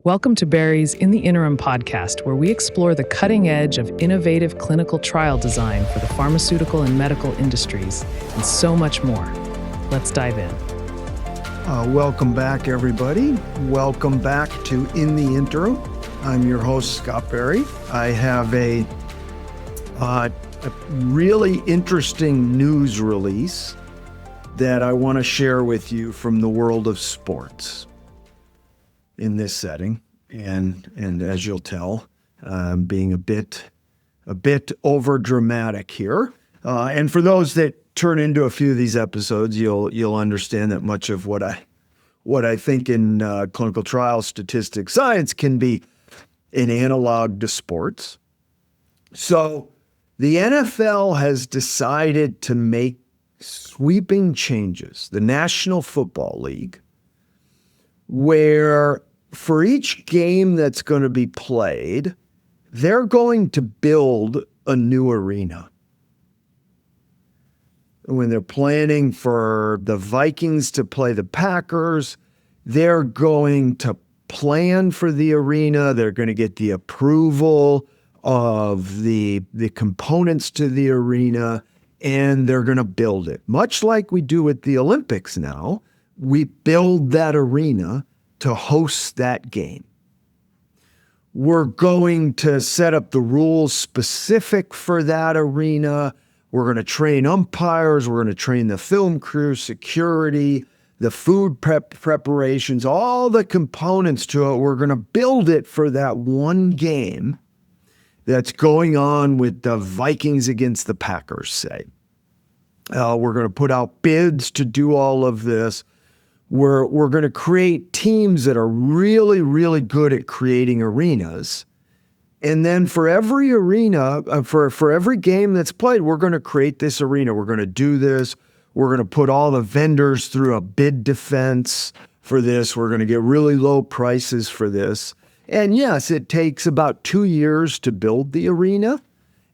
Welcome to Barry's In the Interim podcast, where we explore the cutting edge of innovative clinical trial design for the pharmaceutical and medical industries, and so much more. Let's dive in. Welcome back, everybody. Welcome back to In the Interim. I'm your host, Scott Barry. I have a really interesting news release that I want to share with you from the world of sports in this setting. And as you'll tell, being a bit over dramatic here. And for those that turn into a few of these episodes, you'll understand that much of what I think in clinical trial statistics science can be an analog to sports. So the NFL has decided to make sweeping changes, the National Football League, where for each game that's going to be played, they're going to build a new arena. When they're planning for the Vikings to play the Packers, they're going to plan for the arena. They're going to get the approval of the components to the arena, and they're going to build it. Much like we do at the Olympics now, we build that arena to host that game. We're going to set up the rules specific for that arena. We're going to train umpires. We're going to train the film crew, security, the food preparations, all the components to it. We're going to build it for that one game that's going on with the Vikings against the Packers, say. We're going to put out bids to do all of this. We're going to create teams that are really, really good at creating arenas. And then for every arena, for every game that's played, we're going to create this arena. We're going to do this. We're going to put all the vendors through a bid defense for this. We're going to get really low prices for this. And yes, it takes about 2 years to build the arena.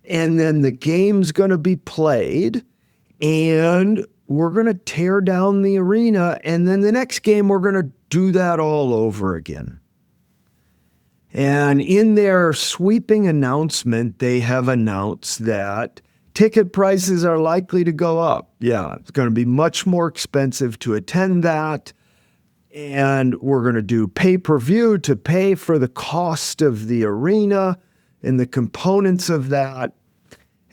And then the game's going to be played. And we're going to tear down the arena, and then the next game, we're going to do that all over again. And in their sweeping announcement, they have announced that ticket prices are likely to go up. Yeah, it's going to be much more expensive to attend that. And we're going to do pay-per-view to pay for the cost of the arena and the components of that.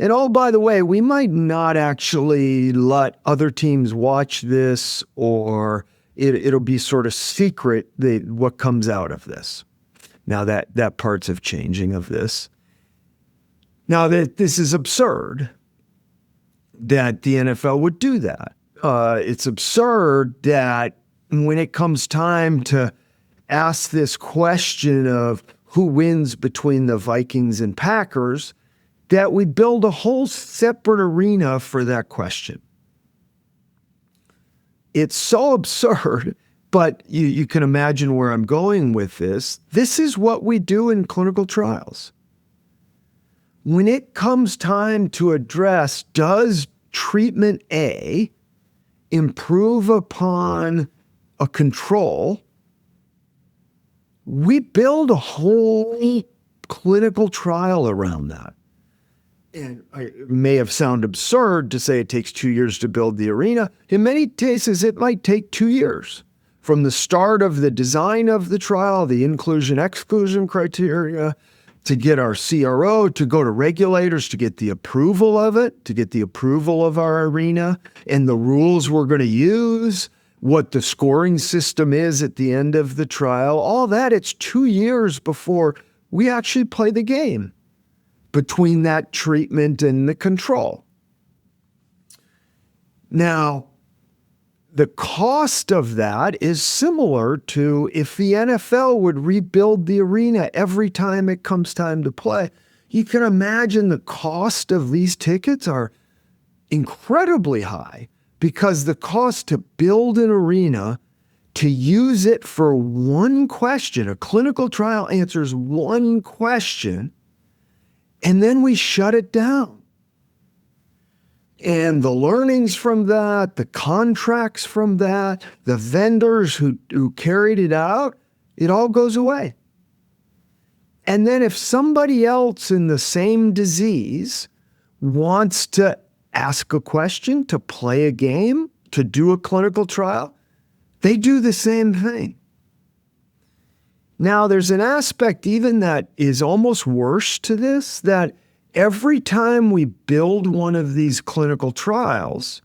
And oh, by the way, we might not actually let other teams watch this, or it'll be sort of secret what comes out of this. Now that part's of changing of this. Now that this is absurd that the NFL would do that. It's absurd that when it comes time to ask this question of who wins between the Vikings and Packers, that we build a whole separate arena for that question. It's so absurd, but you can imagine where I'm going with this. This is what we do in clinical trials. When it comes time to address, does treatment A improve upon a control, we build a whole clinical trial around that. And it may have sounded absurd to say it takes 2 years to build the arena. In many cases, it might take 2 years from the start of the design of the trial, the inclusion-exclusion criteria, to get our CRO, to go to regulators, to get the approval of it, to get the approval of our arena, and the rules we're going to use, what the scoring system is at the end of the trial. All that, it's 2 years before we actually play the game, between that treatment and the control. Now, the cost of that is similar to if the NFL would rebuild the arena every time it comes time to play. You can imagine the cost of these tickets are incredibly high, because the cost to build an arena, to use it for one question, a clinical trial answers one question, and then we shut it down. And the learnings from that, the contracts from that, the vendors who carried it out, it all goes away. And then if somebody else in the same disease wants to ask a question, to play a game, to do a clinical trial, they do the same thing. Now, there's an aspect even that is almost worse to this, that every time we build one of these clinical trials,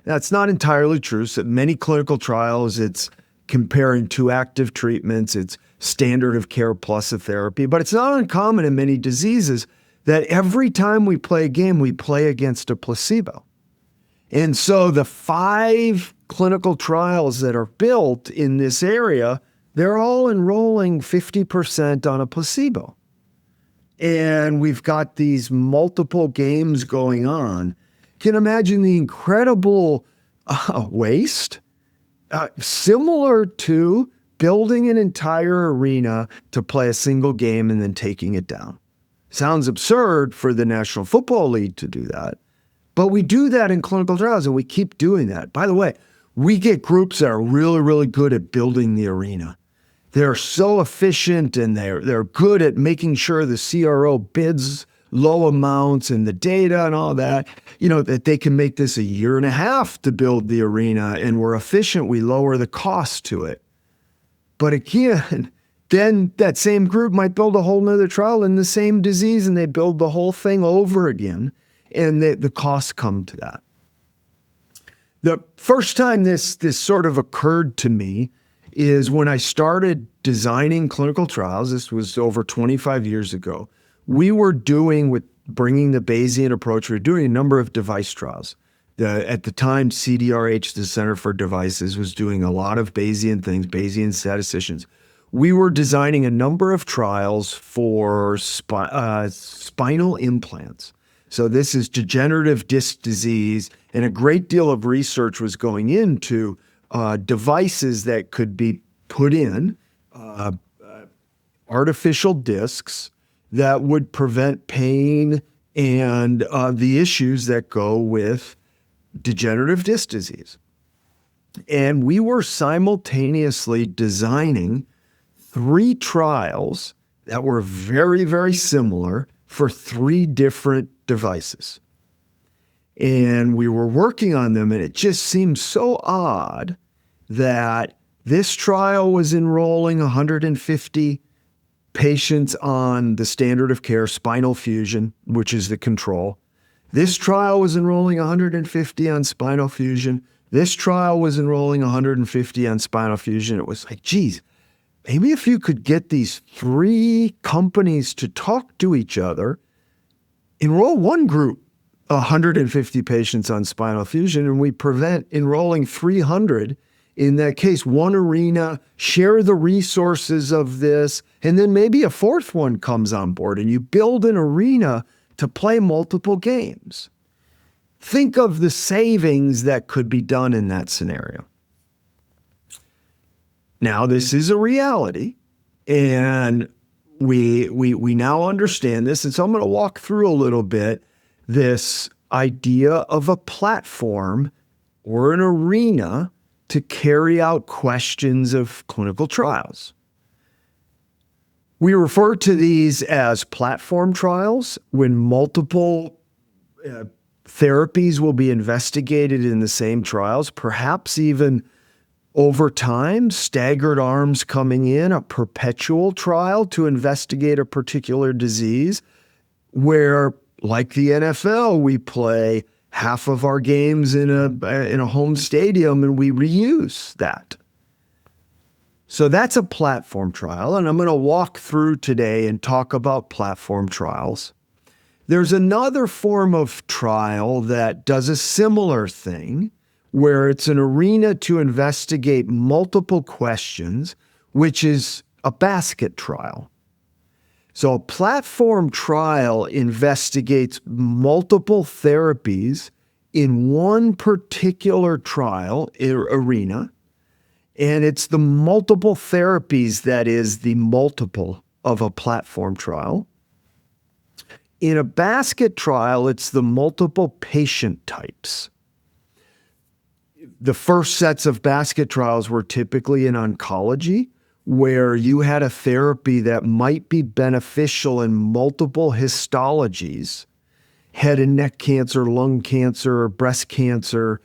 that's not entirely true. So many clinical trials, it's comparing two active treatments, it's standard of care plus a therapy, but it's not uncommon in many diseases that every time we play a game, we play against a placebo. And so the 5 clinical trials that are built in this area, they're all enrolling 50% on a placebo. And we've got these multiple games going on. You can imagine the incredible waste, similar to building an entire arena to play a single game and then taking it down. Sounds absurd for the National Football League to do that, but we do that in clinical trials and we keep doing that. By the way, we get groups that are really, really good at building the arena. They're so efficient and they're good at making sure the CRO bids low amounts and the data and all that, that they can make this 1.5 years to build the arena, and we're efficient. We lower the cost to it. But again, then that same group might build a whole nother trial in the same disease and they build the whole thing over again, and the costs come to that. The first time this sort of occurred to me is when I started designing clinical trials. This was over 25 years ago. We were bringing the Bayesian approach, we were doing a number of device trials. At the time, CDRH, the Center for Devices, was doing a lot of Bayesian things, Bayesian statisticians. We were designing a number of trials for spinal implants. So this is degenerative disc disease, and a great deal of research was going into devices that could be put in, artificial discs that would prevent pain and the issues that go with degenerative disc disease. And we were simultaneously designing 3 trials that were very, very similar for 3 different devices. And we were working on them, and it just seemed so odd that this trial was enrolling 150 patients on the standard of care spinal fusion, which is the control. This trial was enrolling 150 on spinal fusion. This trial was enrolling 150 on spinal fusion. It was like, geez, maybe if you could get these 3 companies to talk to each other, enroll one group 150 patients on spinal fusion, and we prevent enrolling 300 in that case, one arena, share the resources of this, and then maybe a 4th one comes on board and you build an arena to play multiple games. Think of the savings that could be done in that scenario. Now, this is a reality, and we now understand this, and so I'm going to walk through a little bit this idea of a platform or an arena to carry out questions of clinical trials. We refer to these as platform trials when multiple therapies will be investigated in the same trials, perhaps even over time, staggered arms coming in, a perpetual trial to investigate a particular disease, where, like the NFL, we play half of our games in a home stadium and we reuse that. So that's a platform trial, and I'm going to walk through today and talk about platform trials. There's another form of trial that does a similar thing, where it's an arena to investigate multiple questions, which is a basket trial. So a platform trial investigates multiple therapies in one particular trial arena, and it's the multiple therapies that is the multiple of a platform trial. In a basket trial, it's the multiple patient types. The first sets of basket trials were typically in oncology, where you had a therapy that might be beneficial in multiple histologies, head and neck cancer, lung cancer, breast cancer,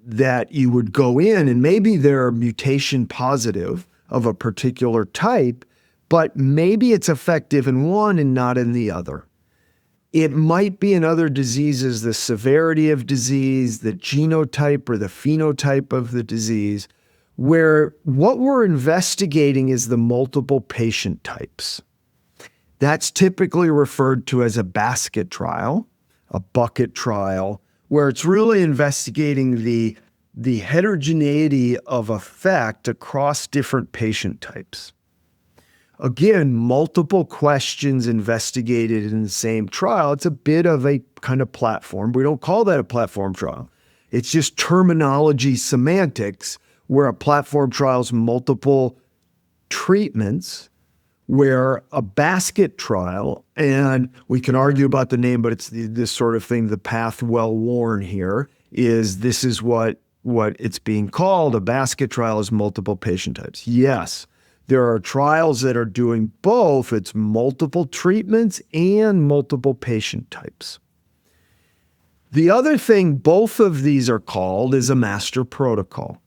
that you would go in and maybe they're mutation positive of a particular type, but maybe it's effective in one and not in the other. It might be in other diseases, the severity of disease, the genotype or the phenotype of the disease, where what we're investigating is the multiple patient types. That's typically referred to as a basket trial, a bucket trial, where it's really investigating the heterogeneity of effect across different patient types. Again, multiple questions investigated in the same trial. It's a bit of a kind of platform. We don't call that a platform trial. It's just terminology semantics, where a platform trial is multiple treatments, where a basket trial, and we can argue about the name, but it's this sort of thing, the path well worn here, is this is what it's being called. A basket trial is multiple patient types. Yes, there are trials that are doing both. It's multiple treatments and multiple patient types. The other thing both of these are called is a master protocol.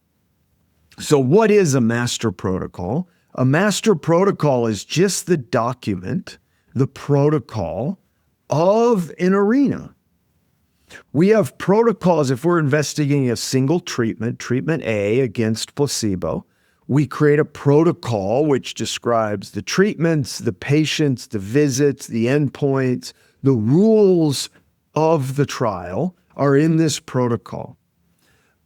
So what is a master protocol? A master protocol is just the document, the protocol of an arena. We have protocols if we're investigating a single treatment, treatment A against placebo. We create a protocol which describes the treatments, the patients, the visits, the endpoints, the rules of the trial are in this protocol.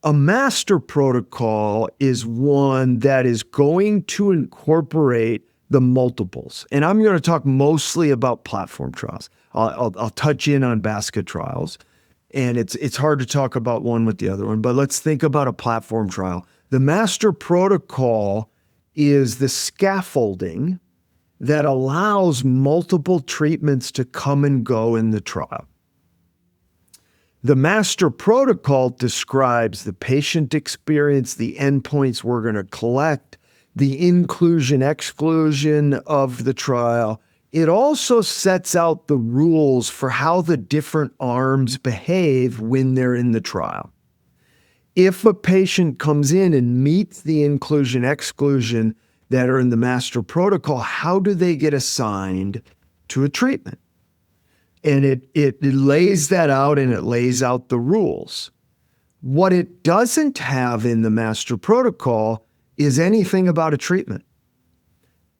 A master protocol is one that is going to incorporate the multiples. And I'm going to talk mostly about platform trials. I'll touch in on basket trials. And it's hard to talk about one with the other one, but let's think about a platform trial. The master protocol is the scaffolding that allows multiple treatments to come and go in the trial. The master protocol describes the patient experience, the endpoints we're going to collect, the inclusion-exclusion of the trial. It also sets out the rules for how the different arms behave when they're in the trial. If a patient comes in and meets the inclusion-exclusion that are in the master protocol, how do they get assigned to a treatment? And it lays that out, and it lays out the rules. What it doesn't have in the master protocol is anything about a treatment.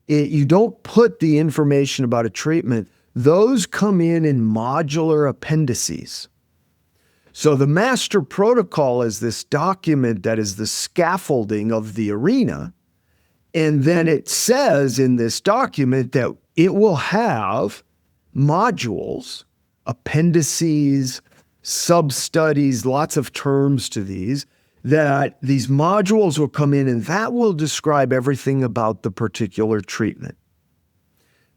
You don't put the information about a treatment. Those come in modular appendices. So the master protocol is this document that is the scaffolding of the arena. And then it says in this document that it will have modules, appendices, sub-studies, lots of terms to these, that these modules will come in and that will describe everything about the particular treatment.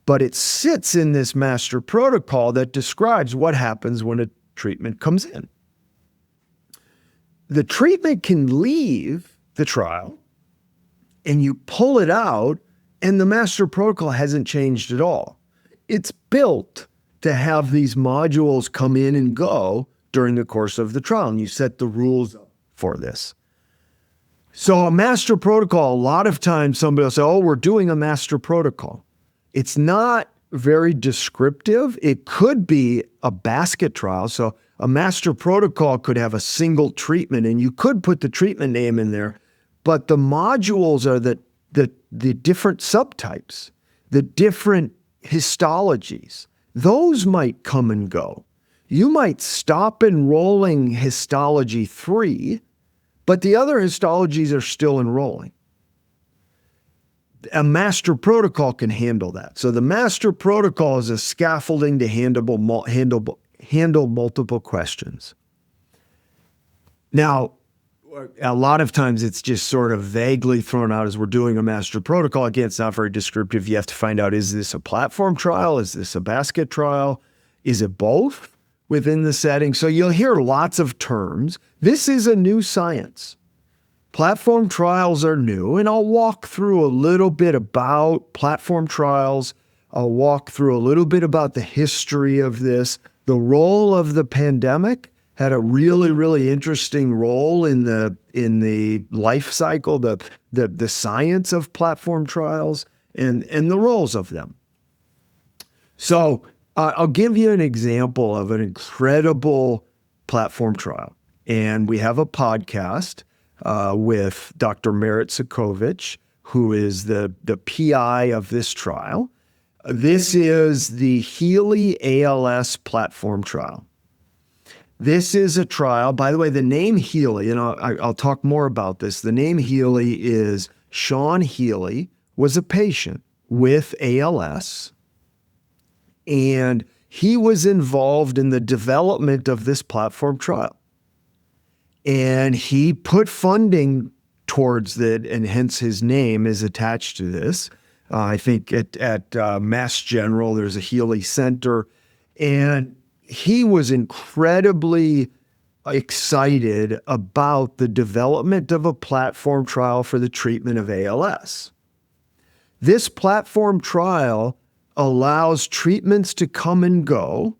But it sits in this master protocol that describes what happens when a treatment comes in. The treatment can leave the trial and you pull it out and the master protocol hasn't changed at all. It's built to have these modules come in and go during the course of the trial, and you set the rules up for this. So a master protocol, a lot of times somebody will say, oh, we're doing a master protocol. It's not very descriptive. It could be a basket trial. So a master protocol could have a single treatment, and you could put the treatment name in there, but the modules are the different subtypes, the different histologies. Those might come and go. You might stop enrolling histology 3, but the other histologies are still enrolling. A master protocol can handle that. So the master protocol is a scaffolding to handle multiple questions. Now, a lot of times it's just sort of vaguely thrown out as we're doing a master protocol. Again, it's not very descriptive. You have to find out, is this a platform trial? Is this a basket trial? Is it both within the setting? So you'll hear lots of terms. This is a new science. Platform trials are new, and I'll walk through a little bit about platform trials. I'll walk through a little bit about the history of this. The role of the pandemic had a really, really interesting role in the life cycle, the science of platform trials and the roles of them. So I'll give you an example of an incredible platform trial. And we have a podcast with Dr. Merit Sokovich, who is the PI of this trial. This is the HEALEY ALS platform trial. This is a trial, by the way, the name Healy, and I'll talk more about this. The name Healy is Sean Healy was a patient with ALS, and he was involved in the development of this platform trial. And he put funding towards it, and hence his name is attached to this. I think at Mass General, there's a Healy Center, and he was incredibly excited about the development of a platform trial for the treatment of ALS. This platform trial allows treatments to come and go,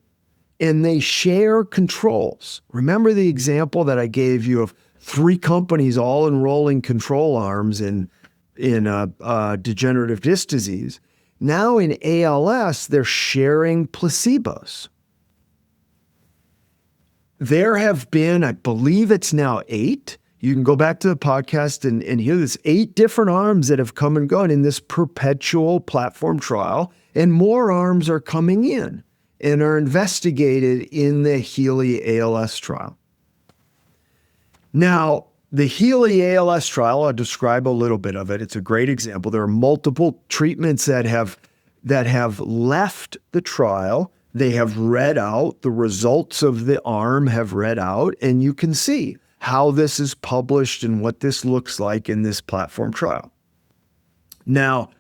and they share controls. Remember the example that I gave you of 3 companies all enrolling control arms in degenerative disc disease? Now in ALS, they're sharing placebos. There have been, I believe it's now 8. You can go back to the podcast and hear this, 8 different arms that have come and gone in this perpetual platform trial, and more arms are coming in and are investigated in the HEALEY ALS trial. Now, the HEALEY ALS trial, I'll describe a little bit of it. It's a great example. There are multiple treatments that have left the trial. They have read out, the results of the arm have read out, and you can see how this is published and what this looks like in this platform trial. Now,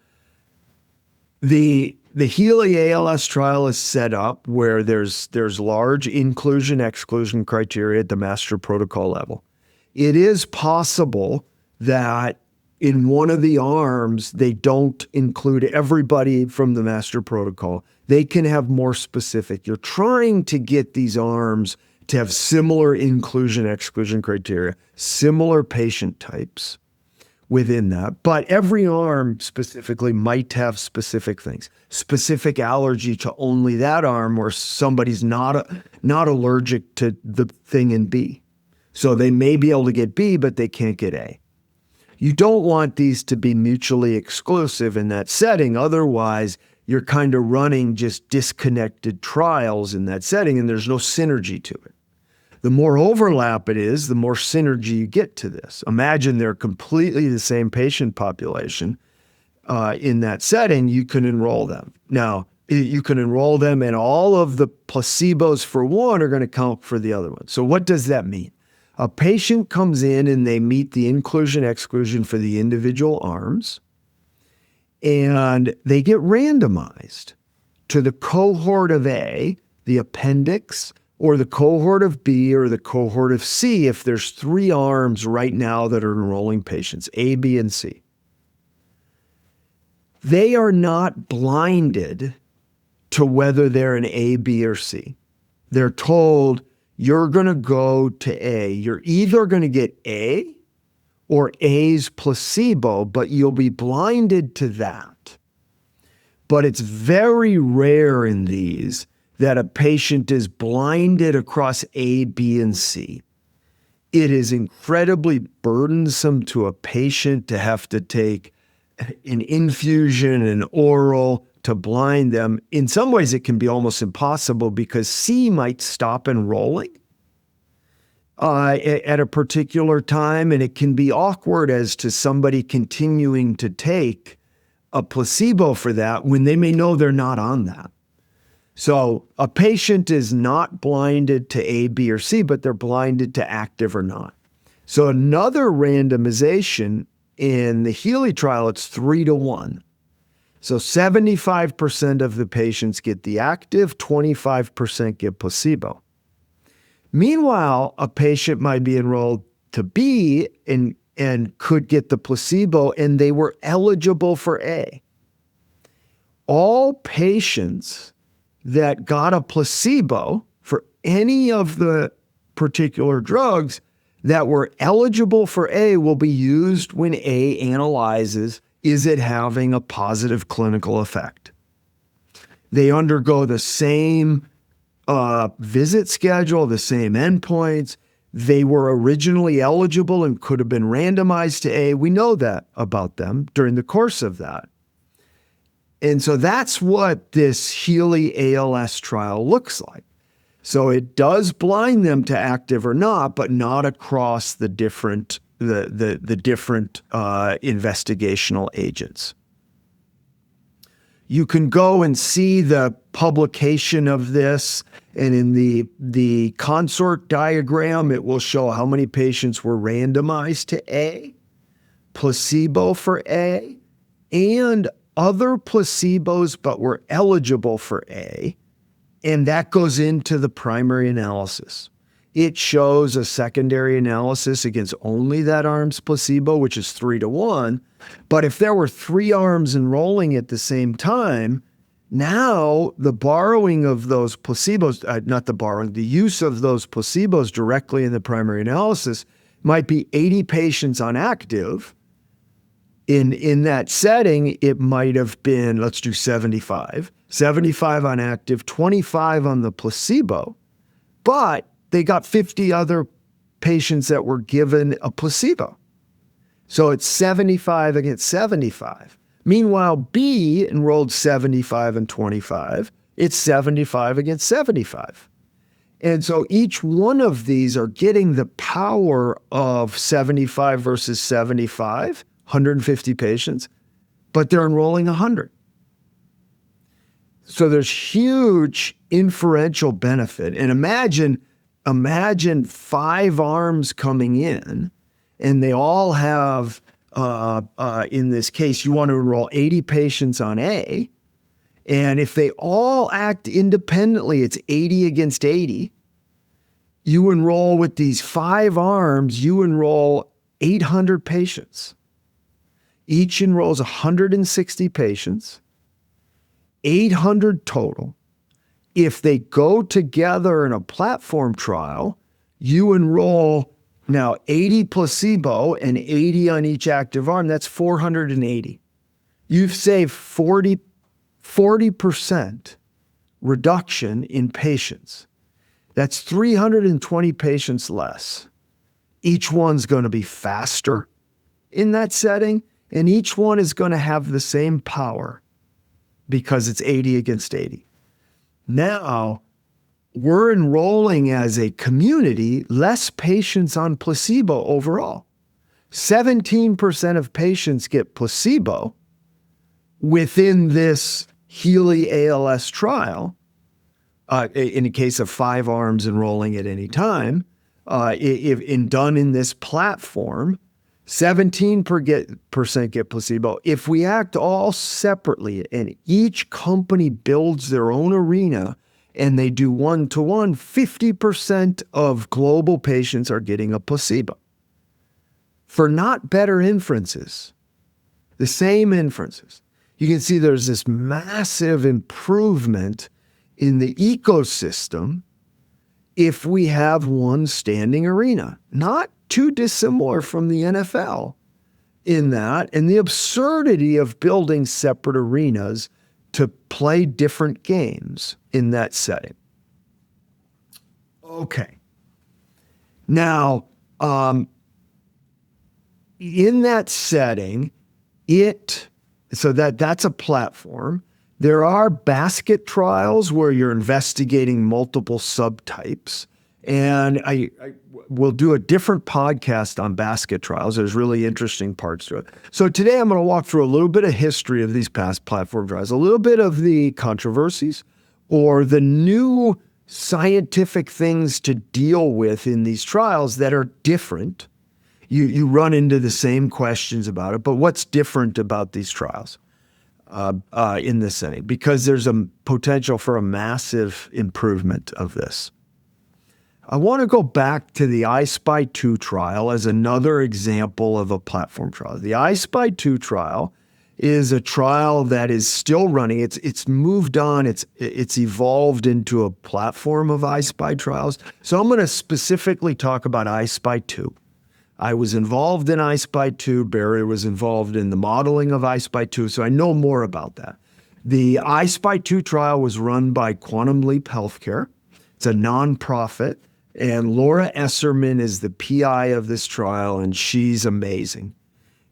the HEALEY ALS trial is set up where there's large inclusion-exclusion criteria at the master protocol level. It is possible that in one of the arms, they don't include everybody from the master protocol. They can have more specific. You're trying to get these arms to have similar inclusion-exclusion criteria, similar patient types within that. But every arm specifically might have specific things, specific allergy to only that arm, or somebody's not allergic to the thing in B. So they may be able to get B, but they can't get A. You don't want these to be mutually exclusive in that setting. Otherwise, you're kind of running just disconnected trials in that setting, and there's no synergy to it. The more overlap it is, the more synergy you get to this. Imagine they're completely the same patient population. In that setting, you can enroll them. Now, you can enroll them, and all of the placebos for one are going to count for the other one. So what does that mean? A patient comes in and they meet the inclusion-exclusion for the individual arms, and they get randomized to the cohort of A, the appendix, or the cohort of B, or the cohort of C, if there's 3 arms right now that are enrolling patients, A, B, and C. They are not blinded to whether they're an A, B, or C. They're told, you're going to go to A. You're either going to get A or A's placebo, but you'll be blinded to that. But it's very rare in these that a patient is blinded across A, B, and C. It is incredibly burdensome to a patient to have to take an infusion, an oral, to blind them. In some ways, it can be almost impossible because C might stop enrolling at a particular time, and it can be awkward as to somebody continuing to take a placebo for that when they may know they're not on that. So a patient is not blinded to A, B, or C, but they're blinded to active or not. So another randomization in the HEALEY trial, it's 3-to-1. So 75% of the patients get the active, 25% get placebo. Meanwhile, a patient might be enrolled to B, and and could get the placebo, and they were eligible for A. All patients that got a placebo for any of the particular drugs that were eligible for A will be used when A analyzes, is it having a positive clinical effect? They undergo the same visit schedule, the same endpoints. They were originally eligible and could have been randomized to A. We know that about them during the course of that. And so that's what this HEALEY ALS trial looks like. So it does blind them to active or not, but not across the different investigational agents. You can go and see the publication of this, and in the consort diagram, it will show how many patients were randomized to A, placebo for A, and other placebos but were eligible for A, and that goes into the primary analysis. It shows a secondary analysis against only that arm's placebo, which is 3-to-1. But if there were 3 arms enrolling at the same time, now the borrowing of those placebos, the use of those placebos directly in the primary analysis might be 80 patients on active. In that setting, it might have been, let's do 75 on active, 25 on the placebo, but they got 50 other patients that were given a placebo. So it's 75 against 75. Meanwhile, B enrolled 75 and 25. It's 75 against 75. And so each one of these are getting the power of 75 versus 75, 150 patients, but they're enrolling 100. So there's huge inferential benefit. And imagine 5 arms coming in, and they all have, in this case, you want to enroll 80 patients on A. And if they all act independently, it's 80 against 80. You enroll with these 5 arms, you enroll 800 patients. Each enrolls 160 patients, 800 total. If they go together in a platform trial, you enroll now 80 placebo and 80 on each active arm. That's 480. You've saved 40% reduction in patients. That's 320 patients less. Each one's going to be faster in that setting, and each one is going to have the same power because it's 80 against 80. Now, we're enrolling as a community less patients on placebo overall. 17% of patients get placebo within this HEALEY ALS trial, in the case of 5 arms enrolling at any time. If done in this platform, 17% get placebo. If we act all separately and each company builds their own arena and they do 1-to-1, 50% of global patients are getting a placebo. For not better inferences, the same inferences, you can see there's this massive improvement in the ecosystem if we have one standing arena. Not too dissimilar from the NFL in that, and the absurdity of building separate arenas to play different games in that setting. Okay. Now, in that setting, that's a platform. There are basket trials where you're investigating multiple subtypes. And I will do a different podcast on basket trials. There's really interesting parts to it. So today I'm going to walk through a little bit of history of these past platform trials, a little bit of the controversies or the new scientific things to deal with in these trials that are different. You run into the same questions about it, but what's different about these trials in this setting? Because there's a potential for a massive improvement of this. I want to go back to the I-SPY 2 trial as another example of a platform trial. The I-SPY 2 trial is a trial that is still running. It's moved on. It's evolved into a platform of I-SPY trials. So I'm going to specifically talk about I-SPY 2. I was involved in I-SPY 2. Barry was involved in the modeling of I-SPY 2, so I know more about that. The I-SPY 2 trial was run by Quantum Leap Healthcare. It's a nonprofit, and Laura Esserman is the PI of this trial, and she's amazing.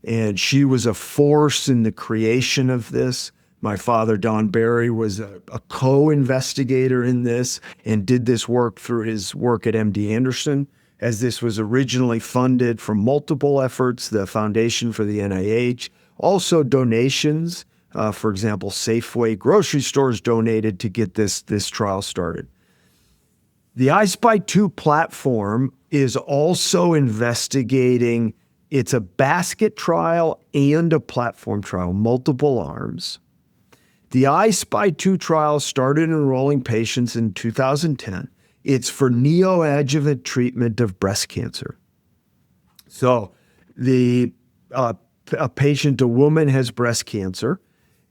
And she was a force in the creation of this. My father, Don Barry, was a co-investigator in this and did this work through his work at MD Anderson, as this was originally funded from multiple efforts, the Foundation for the NIH, also donations. For example, Safeway grocery stores donated to get this trial started. The I-SPY 2 platform is also investigating. It's a basket trial and a platform trial, multiple arms. The I-SPY 2 trial started enrolling patients in 2010. It's for neoadjuvant treatment of breast cancer. So a patient, a woman, has breast cancer,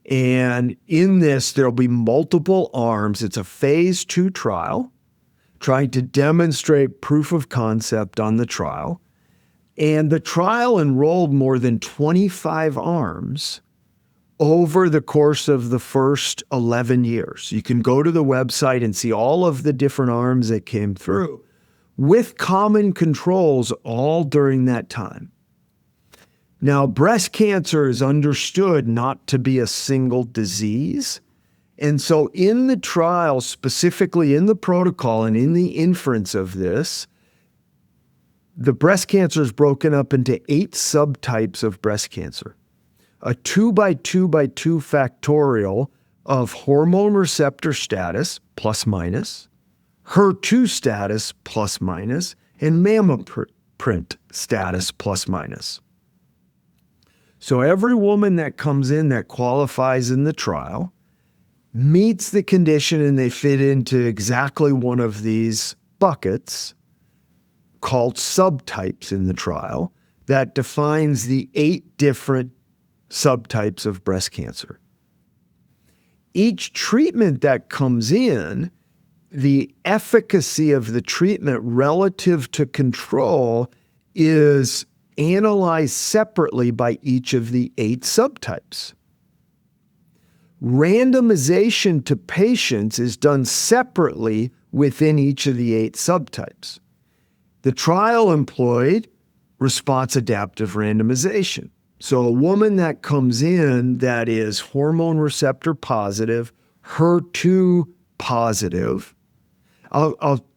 and in this, there'll be multiple arms. It's a phase 2 trial trying to demonstrate proof of concept on the trial. And the trial enrolled more than 25 arms over the course of the first 11 years. You can go to the website and see all of the different arms that came through with common controls all during that time. Now, breast cancer is understood not to be a single disease. And so in the trial, specifically in the protocol and in the inference of this, the breast cancer is broken up into 8 subtypes of breast cancer. A 2x2x2 factorial of hormone receptor status, plus minus, HER2 status, plus minus, and mammaprint status, plus minus. So every woman that comes in that qualifies in the trial meets the condition, and they fit into exactly one of these buckets called subtypes in the trial that defines the 8 different subtypes of breast cancer. Each treatment that comes in, the efficacy of the treatment relative to control is analyzed separately by each of the 8 subtypes. Randomization to patients is done separately within each of the 8 subtypes. The trial employed response adaptive randomization. So a woman that comes in that is hormone receptor positive, HER2 positive,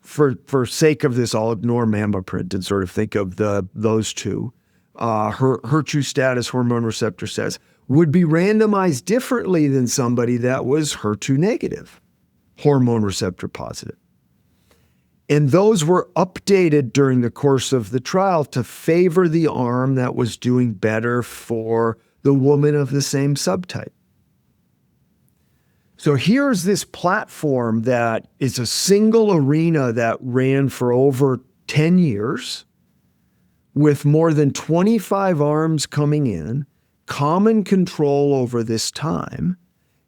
for sake of this, I'll ignore mammaprint and sort of think of those two. HER2 status, hormone receptor status, would be randomized differently than somebody that was HER2 negative, hormone receptor positive. And those were updated during the course of the trial to favor the arm that was doing better for the woman of the same subtype. So here's this platform that is a single arena that ran for over 10 years with more than 25 arms coming in, common control over this time,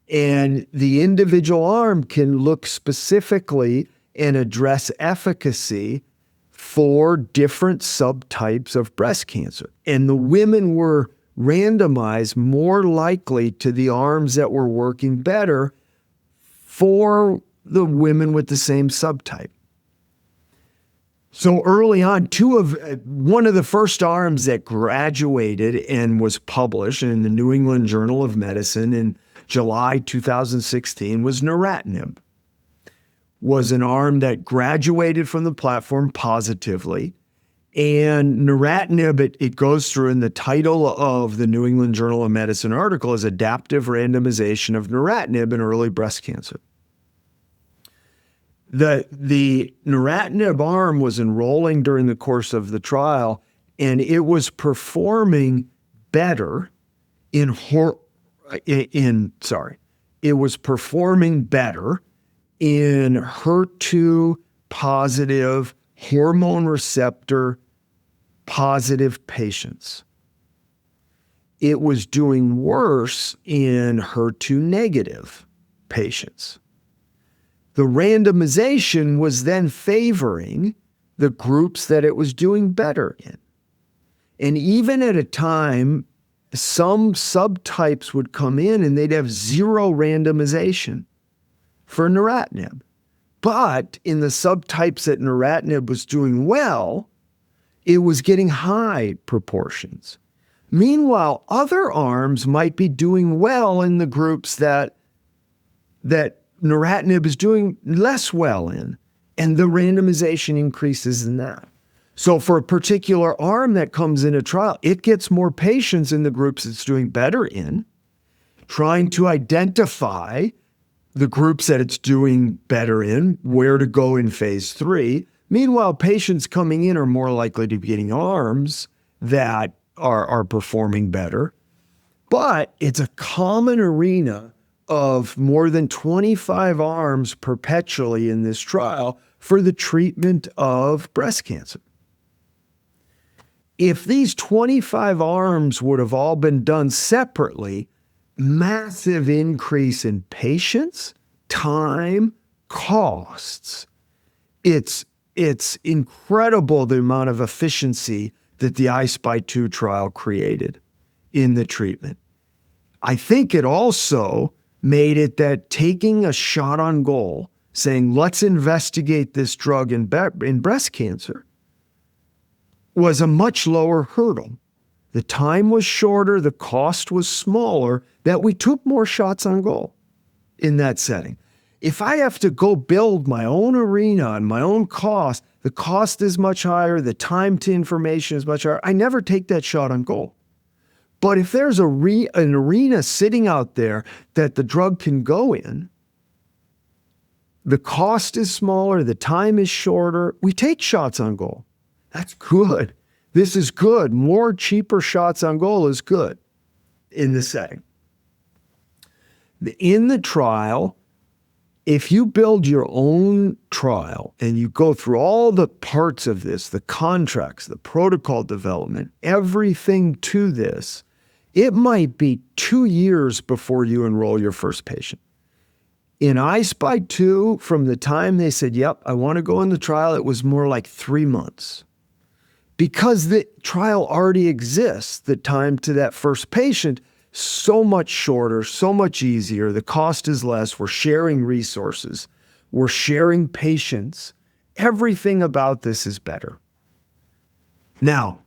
and the individual arm can look specifically and address efficacy for different subtypes of breast cancer. And the women were randomized more likely to the arms that were working better for the women with the same subtype. So early on, one of the first arms that graduated and was published in the New England Journal of Medicine in July 2016 was neratinib. Was an arm that graduated from the platform positively. And neratinib, it goes through, in the title of the New England Journal of Medicine article is Adaptive Randomization of Neratinib in Early Breast Cancer. The neratinib arm was enrolling during the course of the trial, and it was performing better it was performing better in HER2 positive, hormone receptor positive patients. It was doing worse in HER2 negative patients. The randomization was then favoring the groups that it was doing better in. And even at a time, some subtypes would come in and they'd have zero randomization for neratinib. But in the subtypes that neratinib was doing well, it was getting high proportions. Meanwhile, other arms might be doing well in the groups that neratinib is doing less well in, and the randomization increases in that. So for a particular arm that comes in a trial, it gets more patients in the groups it's doing better in, trying to identify the groups that it's doing better in, where to go in phase 3. Meanwhile, patients coming in are more likely to be getting arms that are performing better. But it's a common arena of more than 25 arms perpetually in this trial for the treatment of breast cancer. If these 25 arms would have all been done separately, massive increase in patients, time, costs. It's incredible the amount of efficiency that the I-SPY 2 trial created in the treatment. I think it also made it that taking a shot on goal, saying, let's investigate this drug in breast cancer, was a much lower hurdle. The time was shorter, the cost was smaller, that we took more shots on goal in that setting. If I have to go build my own arena and my own cost, the cost is much higher, the time to information is much higher. I never take that shot on goal. But if there's an arena sitting out there that the drug can go in, the cost is smaller, the time is shorter, we take shots on goal. That's good. This is good. More cheaper shots on goal is good in this setting. In the trial, if you build your own trial and you go through all the parts of this, the contracts, the protocol development, everything to this, it might be 2 years before you enroll your first patient. In I-SPY 2, from the time they said, yep, I want to go in the trial, it was more like 3 months. Because the trial already exists, the time to that first patient, so much shorter, so much easier. The cost is less. We're sharing resources. We're sharing patients. Everything about this is better. Now,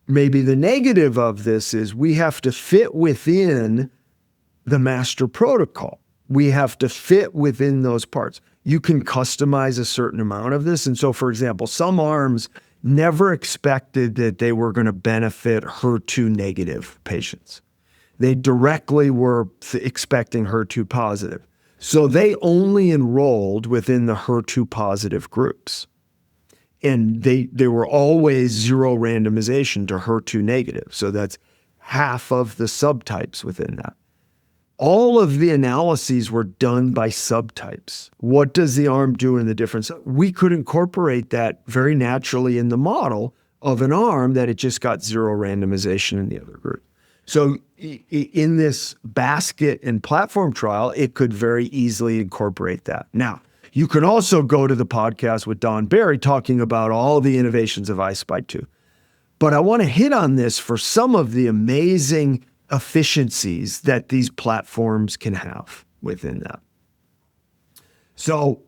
maybe the negative of this is we have to fit within the master protocol. We have to fit within those parts. You can customize a certain amount of this. And so, for example, some arms never expected that they were going to benefit HER2 negative patients. They directly were expecting HER2 positive. So they only enrolled within the HER2 positive groups. And they were always zero randomization to HER2 negative. So that's half of the subtypes within that. All of the analyses were done by subtypes. What does the arm do in the different? We could incorporate that very naturally in the model of an arm that it just got zero randomization in the other group. So in this basket and platform trial, it could very easily incorporate that. Now, you can also go to the podcast with Don Barry talking about all the innovations of I-SPY 2. But I want to hit on this for some of the amazing efficiencies that these platforms can have within that. So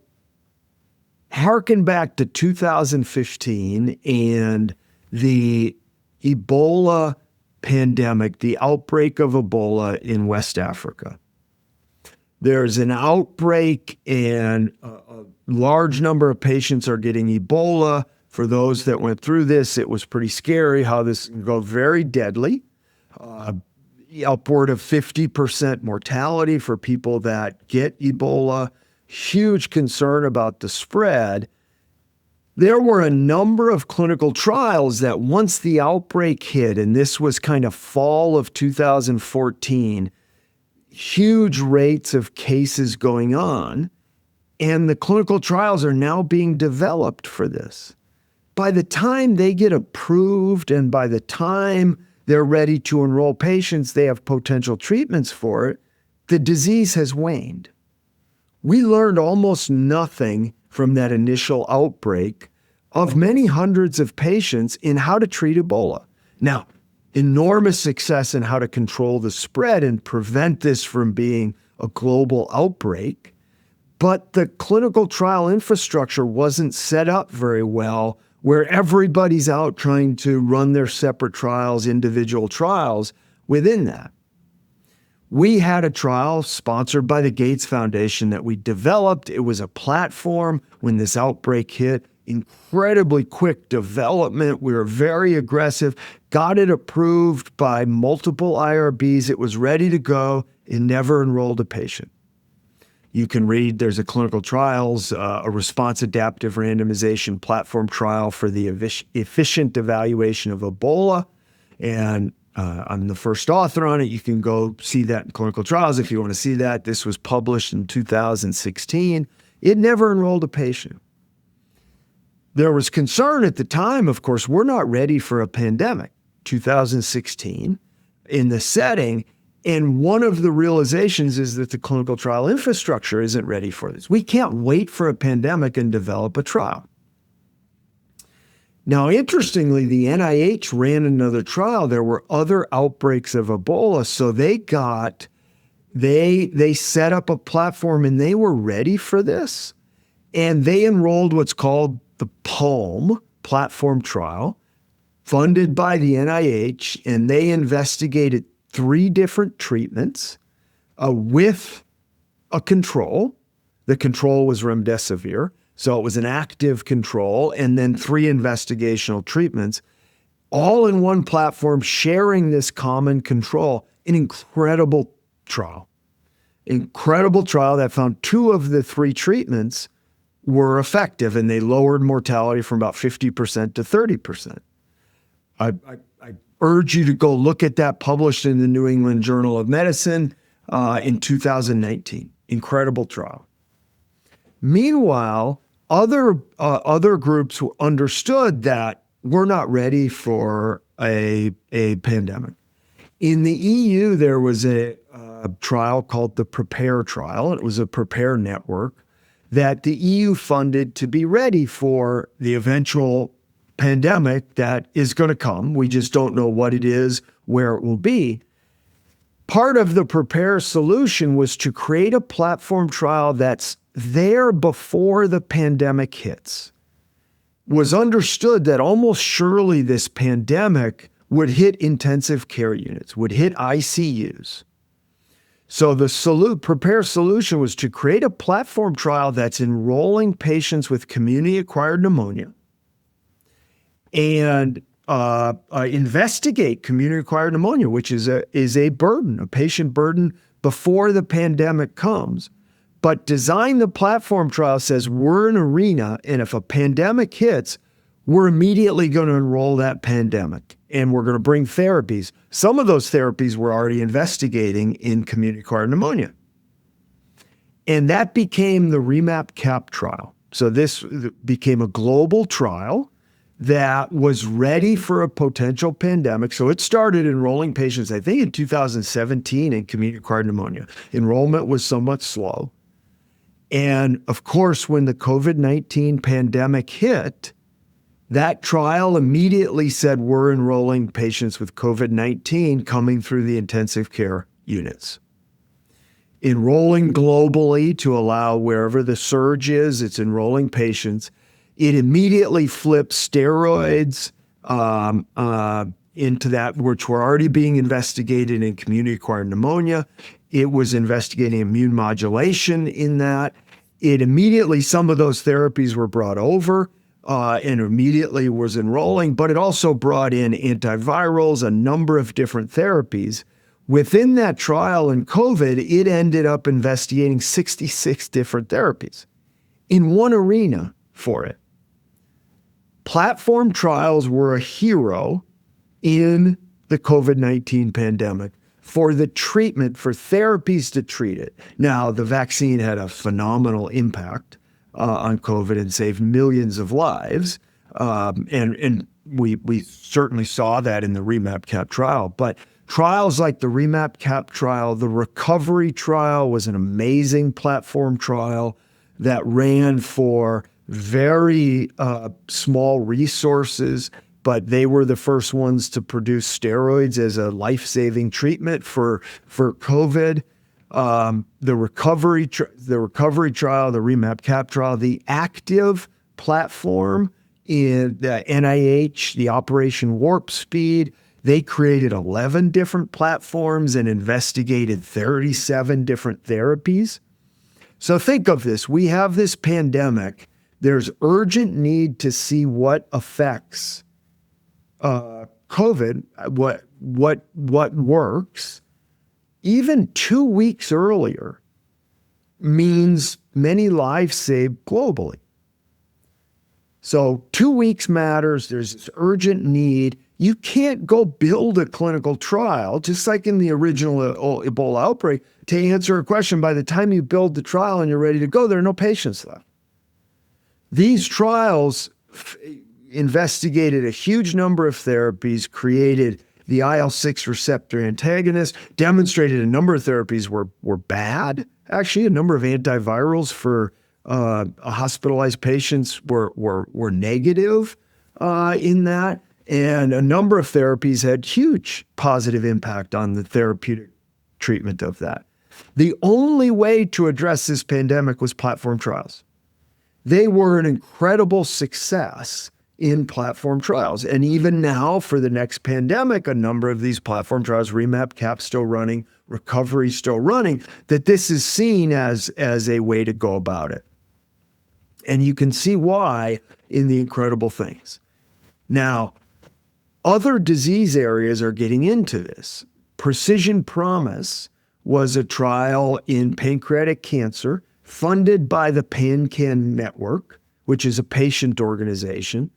harken back to 2015 and the Ebola pandemic, the outbreak of Ebola in West Africa. There's an outbreak and a large number of patients are getting Ebola. For those that went through this, it was pretty scary how this can go very deadly. Upward of 50% mortality for people that get Ebola. Huge concern about the spread. There were a number of clinical trials that once the outbreak hit, and this was kind of fall of 2014, huge rates of cases going on, And the clinical trials are now being developed for this. By the time they get approved and by the time they're ready to enroll patients, they have potential treatments for it, the disease has waned. We learned almost nothing from that initial outbreak of many hundreds of patients in how to treat Ebola. Now, enormous success in how to control the spread and prevent this from being a global outbreak. But the clinical trial infrastructure wasn't set up very well, where everybody's out trying to run their separate trials, individual trials within that. We had a trial sponsored by the Gates Foundation that we developed. It was a platform when this outbreak hit. Incredibly quick development. We were very aggressive, got it approved by multiple IRBs. It was ready to go. It never enrolled a patient. You can read, there's a clinical trials, a response adaptive randomization platform trial for the efficient evaluation of Ebola. And I'm the first author on it. You can go see that in clinical trials if you want to see that. This was published in 2016. It never enrolled a patient. There was concern at the time, of course, we're not ready for a pandemic, 2016, in the setting. And one of the realizations is that the clinical trial infrastructure isn't ready for this. We can't wait for a pandemic and develop a trial. Now, interestingly, the NIH ran another trial. There were other outbreaks of Ebola, so they set up a platform and they were ready for this. And they enrolled what's called the PALM platform trial, funded by the NIH, and they investigated 3 different treatments with a control. The control was remdesivir, so it was an active control, and then 3 investigational treatments, all in one platform sharing this common control. An incredible trial. Incredible trial that found 2 of the 3 treatments were effective, and they lowered mortality from about 50% to 30%. I urge you to go look at that, published in the New England Journal of Medicine in 2019. Incredible trial. Meanwhile, other groups understood that we're not ready for a pandemic. In the EU, there was a trial called the PREPARE trial. It was a PREPARE network that the EU funded to be ready for the eventual pandemic that is going to come. We just don't know what it is, where it will be. Part of the PREPARE solution was to create a platform trial that's there before the pandemic hits. It was understood that almost surely this pandemic would hit intensive care units, would hit ICUs. So the PREPARE solution was to create a platform trial that's enrolling patients with community-acquired pneumonia and investigate community-acquired pneumonia, which is a burden, a patient burden before the pandemic comes. But design the platform trial says we're an arena, and if a pandemic hits, we're immediately going to enroll that pandemic, and we're going to bring therapies. Some of those therapies we're already investigating in community-acquired pneumonia. And that became the REMAP-CAP trial. So this became a global trial that was ready for a potential pandemic. So it started enrolling patients, I think, in 2017 in community-acquired pneumonia. Enrollment was somewhat slow. And of course, when the COVID-19 pandemic hit, that trial immediately said we're enrolling patients with COVID-19 coming through the intensive care units. Enrolling globally to allow wherever the surge is, it's enrolling patients. It immediately flips steroids into that, which were already being investigated in community-acquired pneumonia. It was investigating immune modulation in that. It immediately, some of those therapies were brought over and immediately was enrolling, but it also brought in antivirals, a number of different therapies. Within that trial in COVID, it ended up investigating 66 different therapies in one arena for it. Platform trials were a hero in the COVID-19 pandemic for the treatment, for therapies to treat it. Now, the vaccine had a phenomenal impact on COVID and saved millions of lives. And we certainly saw that in the REMAP-CAP trial. But trials like the REMAP-CAP trial, the recovery trial was an amazing platform trial that ran for very small resources, but they were the first ones to produce steroids as a life-saving treatment for COVID. The recovery trial, the REMAP-CAP trial, the active platform in the NIH, the Operation Warp Speed, they created 11 different platforms and investigated 37 different therapies. So think of this. We have this pandemic. There's urgent need to see what affects COVID, what works. Even 2 weeks earlier means many lives saved globally. So 2 weeks matters. There's this urgent need. You can't go build a clinical trial, just like in the original Ebola outbreak, to answer a question. By the time you build the trial and you're ready to go, there are no patients left. These trials investigated a huge number of therapies, created the IL-6 receptor antagonist, demonstrated a number of therapies were bad. Actually, a number of antivirals for hospitalized patients were negative in that. And a number of therapies had huge positive impact on the therapeutic treatment of that. The only way to address this pandemic was platform trials. They were an incredible success in platform trials. And even now, for the next pandemic, a number of these platform trials, REMAP-CAP still running, recovery still running, that this is seen as a way to go about it. And you can see why in the incredible things. Now, other disease areas are getting into this. Precision Promise was a trial in pancreatic cancer funded by the PanCan Network, which is a patient organization.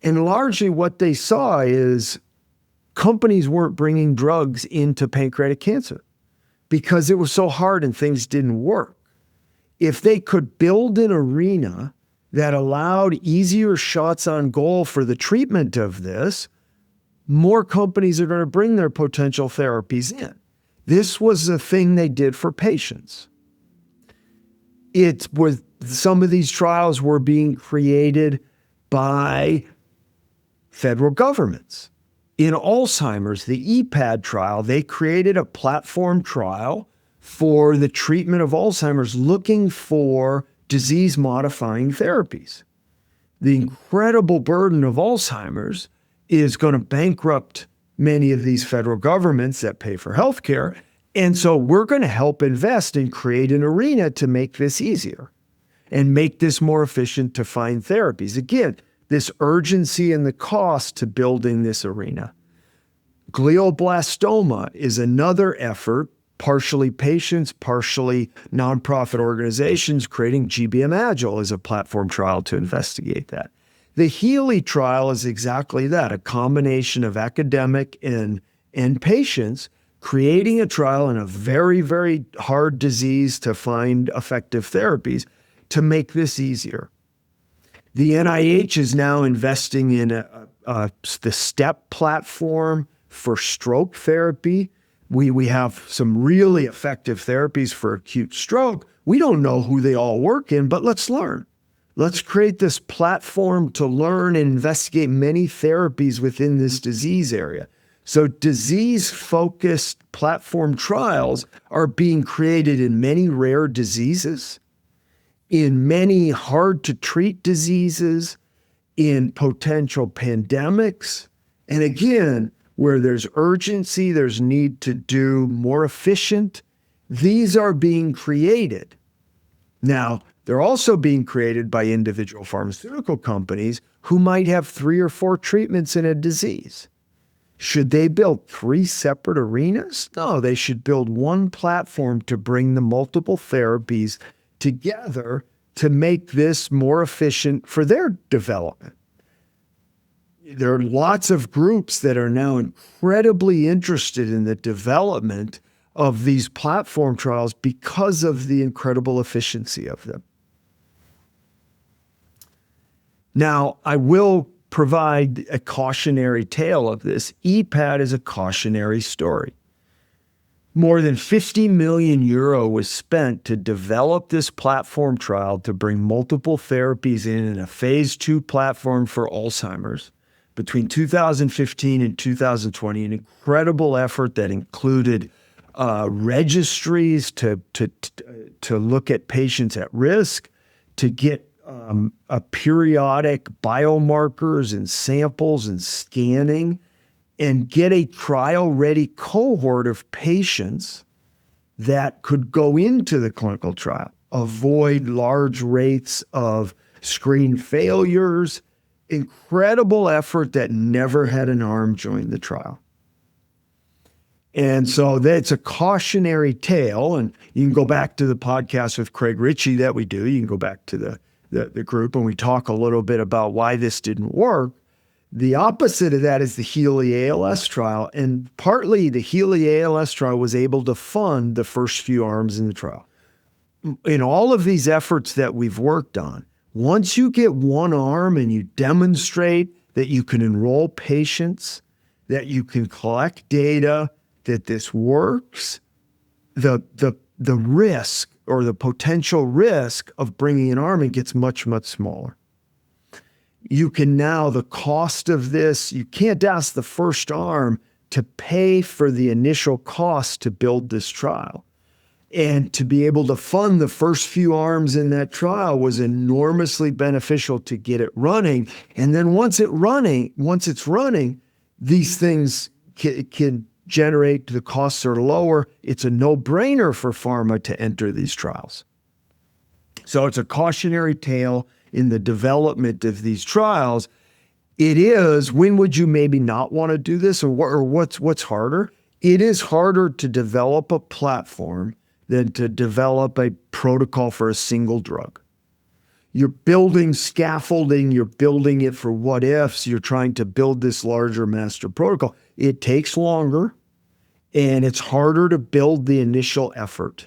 And largely what they saw is companies weren't bringing drugs into pancreatic cancer because it was so hard and things didn't work. If they could build an arena that allowed easier shots on goal for the treatment of this, more companies are going to bring their potential therapies in. This was the thing they did for patients. It was, some of these trials were being created by federal governments. In Alzheimer's, the EPAD trial, they created a platform trial for the treatment of Alzheimer's looking for disease-modifying therapies. The incredible burden of Alzheimer's is going to bankrupt many of these federal governments that pay for healthcare. And so we're going to help invest and create an arena to make this easier and make this more efficient to find therapies. Again, this urgency and the cost to building this arena. Glioblastoma is another effort, partially patients, partially nonprofit organizations creating GBM Agile as a platform trial to investigate that. The HEALEY trial is exactly that, a combination of academic and patients creating a trial in a very, very hard disease to find effective therapies to make this easier. The NIH is now investing in the STEP platform for stroke therapy. We have some really effective therapies for acute stroke. We don't know who they all work in, but let's learn. Let's create this platform to learn and investigate many therapies within this disease area. So disease-focused platform trials are being created in many rare diseases, in many hard-to-treat diseases, in potential pandemics. And again, where there's urgency, there's need to do more efficient. These are being created. Now, they're also being created by individual pharmaceutical companies who might have 3 or 4 treatments in a disease. Should they build 3 separate arenas? No, they should build one platform to bring the multiple therapies together to make this more efficient for their development. there are lots of groups that are now incredibly interested in the development of these platform trials because of the incredible efficiency of them. Now, I will provide a cautionary tale of this. EPAD is a cautionary story. More than 50 million euro was spent to develop this platform trial to bring multiple therapies in a phase 2 platform for Alzheimer's between 2015 and 2020, an incredible effort that included registries to look at patients at risk, to get a periodic biomarkers and samples and scanning, and get a trial-ready cohort of patients that could go into the clinical trial, avoid large rates of screen failures. Incredible effort that never had an arm join the trial. And so that's a cautionary tale, and you can go back to the podcast with Craig Ritchie that we do. You can go back to the group, and we talk a little bit about why this didn't work. The opposite of that is the HEALEY ALS trial, and partly the HEALEY ALS trial was able to fund the first few arms in the trial. In all of these efforts that we've worked on, once you get one arm and you demonstrate that you can enroll patients, that you can collect data, that this works, the risk or the potential risk of bringing an arm in gets much, much smaller. You can now, the cost of this, you can't ask the first arm to pay for the initial cost to build this trial. And to be able to fund the first few arms in that trial was enormously beneficial to get it running. And then once it's running, these things can generate, the costs are lower. It's a no-brainer for pharma to enter these trials. So it's a cautionary tale in the development of these trials. It is, when would you maybe not want to do this, or what's harder? It is harder to develop a platform than to develop a protocol for a single drug. You're building scaffolding, you're building it for what ifs, you're trying to build this larger master protocol. It takes longer, and it's harder to build the initial effort.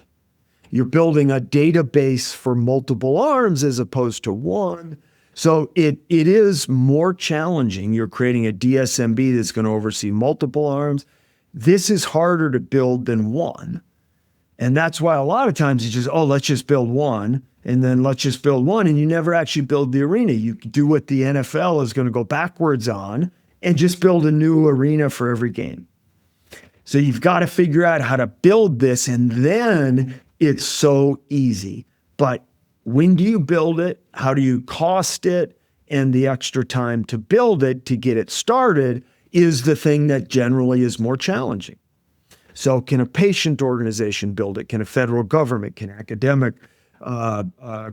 You're building a database for multiple arms as opposed to one. So it is more challenging. You're creating a DSMB that's going to oversee multiple arms. This is harder to build than one. And that's why a lot of times you just, let's just build one, and then let's just build one, and you never actually build the arena. You do what the NFL is going to go backwards on and just build a new arena for every game. So you've got to figure out how to build this, and then it's so easy. But when do you build it? How do you cost it? And the extra time to build it, to get it started, is the thing that generally is more challenging. So can a patient organization build it? Can a federal government, can academic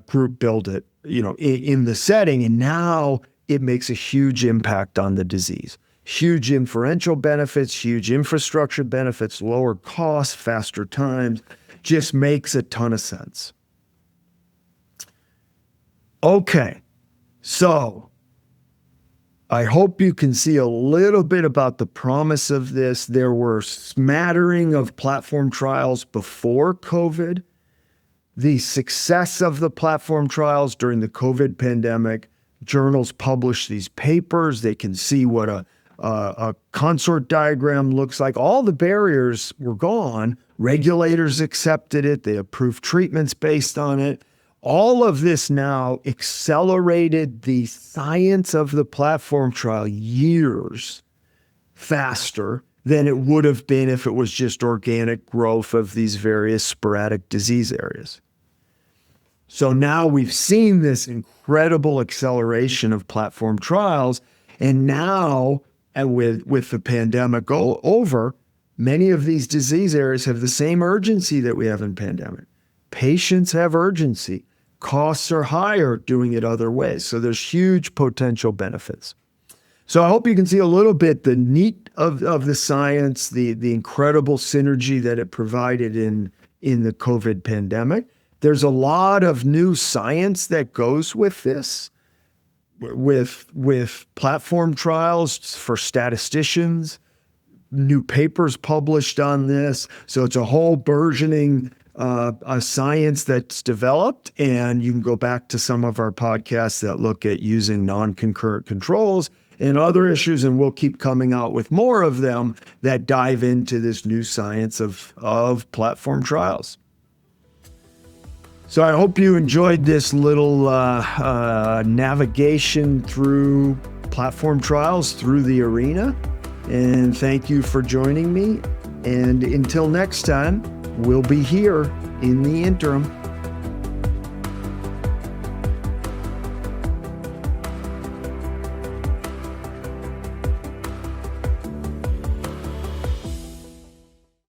group build it, in the setting? And now it makes a huge impact on the disease. Huge inferential benefits, huge infrastructure benefits, lower costs, faster times. Just makes a ton of sense. Okay, so I hope you can see a little bit about the promise of this. There were smattering of platform trials before COVID. The success of the platform trials during the COVID pandemic, journals published these papers. They can see what a consort diagram looks like. All the barriers were gone. Regulators accepted it. They approved treatments based on it. All of this now accelerated the science of the platform trial years faster than it would have been if it was just organic growth of these various sporadic disease areas. So now we've seen this incredible acceleration of platform trials, and now, and with the pandemic over, many of these disease areas have the same urgency that we have in pandemic. Patients have urgency. Costs are higher doing it other ways. So there's huge potential benefits. So I hope you can see a little bit the neat of the science, the incredible synergy that it provided in the COVID pandemic. There's a lot of new science that goes with this. with platform trials for statisticians, new papers published on this. So it's a whole burgeoning a science that's developed, and you can go back to some of our podcasts that look at using non-concurrent controls and other issues, and we'll keep coming out with more of them that dive into this new science of platform trials. So I hope you enjoyed this little navigation through platform trials through the arena, and thank you for joining me. And until next time, we'll be here in the interim.